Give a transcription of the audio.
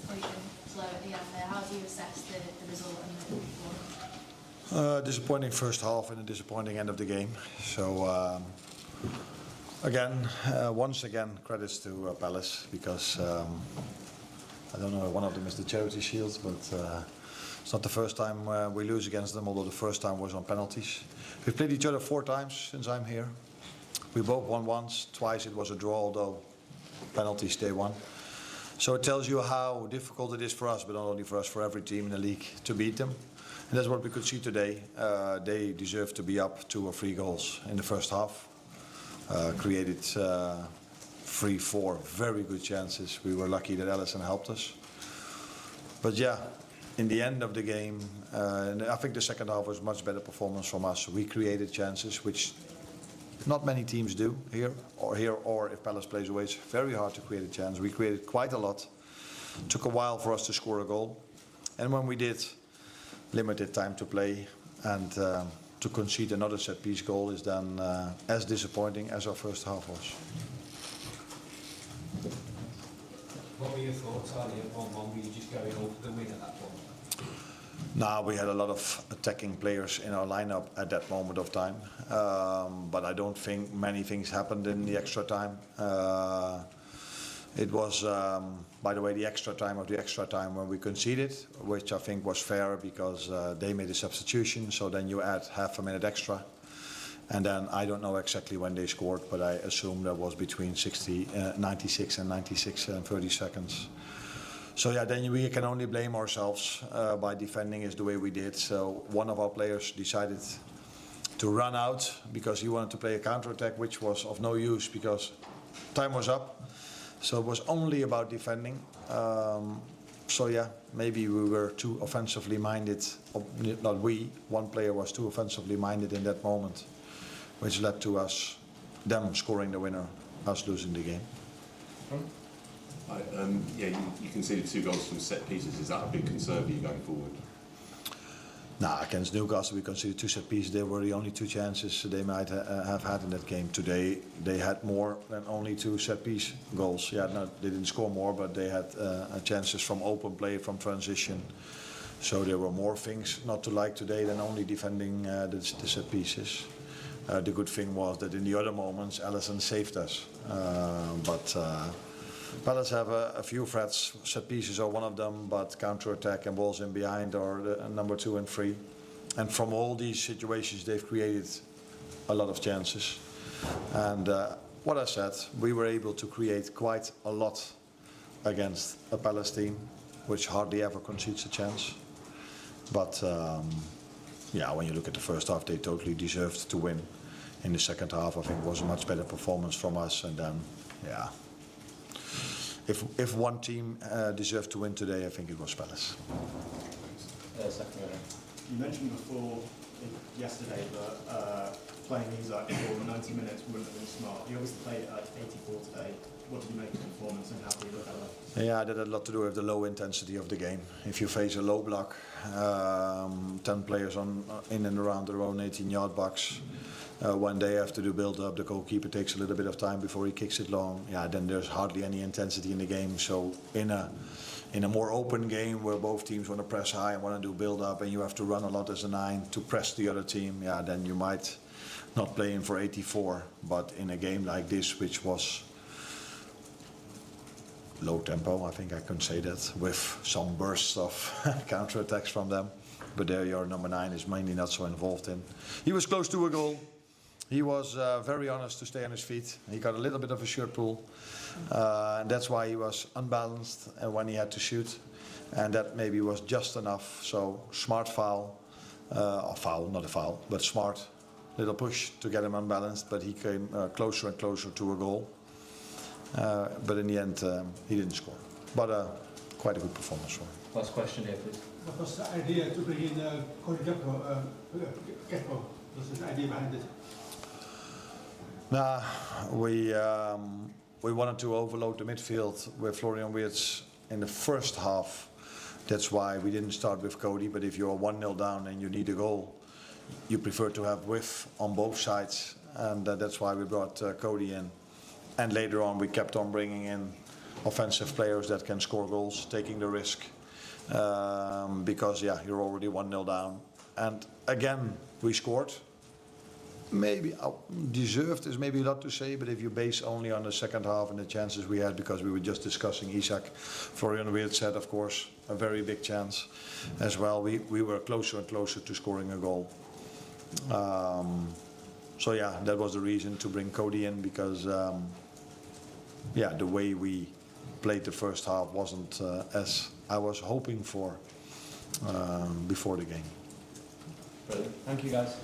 pushing slow at the end there. How do you assess the result and the performance? Disappointing first half and a disappointing end of the game. So once again, credits to Palace because I don't know, one of them is the Charity Shield, but it's not the first time we lose against them, although the first time was on penalties. We've played each other 4 times since I'm here. We both won once, twice it was a draw, although penalties they won. So it tells you how difficult it is for us, but not only for us, for every team in the league to beat them. And that's what we could see today. They deserve to be up 2 or 3 goals in the first half. Created 3, 4 very good chances. We were lucky that Alisson helped us. But yeah, in the end of the game, I think the second half was much better performance from us. We created chances, which not many teams do here, or if Palace plays away, it's very hard to create a chance. We created quite a lot. Took a while for us to score a goal. And when we did, limited time to play, and to concede another set-piece goal is then as disappointing as our first half was. What were your thoughts, Arne, at 1-1? Were you just going all for the win at that point? No, we had a lot of attacking players in our lineup at that moment of time, but I don't think many things happened in the extra time. It was, by the way, the extra time of the extra time when we conceded, which I think was fair because they made a substitution, so then you add half a minute extra. And then I don't know exactly when they scored, but I assume that was between 96 and 96 and 30 seconds. So yeah, then we can only blame ourselves by defending is the way we did. So one of our players decided to run out because he wanted to play a counter-attack, which was of no use because time was up. So it was only about defending. So yeah, maybe we were too offensively minded. Not we, one player was too offensively minded in that moment, which led to them scoring the winner, us losing the game. You conceded 2 goals from set pieces. Is that a big concern for you going forward? Nah, against Newcastle we conceded 2 set pieces. They were the only 2 chances they might have had in that game. Today they had more than only 2 set piece goals. Yeah, no, they didn't score more, but they had chances from open play, from transition. So there were more things not to like today than only defending the set pieces. The good thing was that in the other moments Alisson saved us. Palace have a few threats. Set pieces are one of them, but counter-attack and balls in behind are the number 2 and 3. And from all these situations, they've created a lot of chances. And what I said, we were able to create quite a lot against a Palace team, which hardly ever concedes a chance. But yeah, when you look at the first half, they totally deserved to win. In the second half, I think it was a much better performance from us. And then, yeah. If one team deserved to win today, I think it was Palace. You mentioned before yesterday that playing Isak for 90 minutes wouldn't have been smart. You obviously played at 84 today. What did you make of the performance and how did you look at it? Yeah, that had a lot to do with the low intensity of the game. If you face a low block, 10 players in and around their own 18-yard box, when they have to do build-up, the goalkeeper takes a little bit of time before he kicks it long. Yeah, then there's hardly any intensity in the game. So in a more open game where both teams want to press high and want to do build-up, and you have to run a lot as a 9 to press the other team, yeah, then you might not play in for 84. But in a game like this, which was low tempo, I think I can say that, with some bursts of counter-attacks from them. But there your number 9 is mainly not so involved in. He was close to a goal. He was very honest to stay on his feet. He got a little bit of a shirt pull. And that's why he was unbalanced when he had to shoot. And that maybe was just enough. So smart foul, or foul, not a foul, but smart little push to get him unbalanced. But he came closer and closer to a goal. But in the end, he didn't score. But quite a good performance for him. Last question here, please. What was the idea to bring in Cody Gakpo? What's the idea behind it? We wanted to overload the midfield with Florian Wirtz in the first half. That's why we didn't start with Cody. But if you're 1-0 down and you need a goal, you prefer to have width on both sides. And that's why we brought Cody in. And later on we kept on bringing in offensive players that can score goals, taking the risk. Because yeah, you're already 1-0 down. And again, we scored. Maybe deserved is maybe a lot to say, but if you base only on the second half and the chances we had, because we were just discussing Isak, Florian Wirtz said, of course, a very big chance as well. We were closer and closer to scoring a goal. So yeah, that was the reason to bring Cody in, because yeah, the way we played the first half wasn't as I was hoping for before the game. Brilliant. Thank you, guys.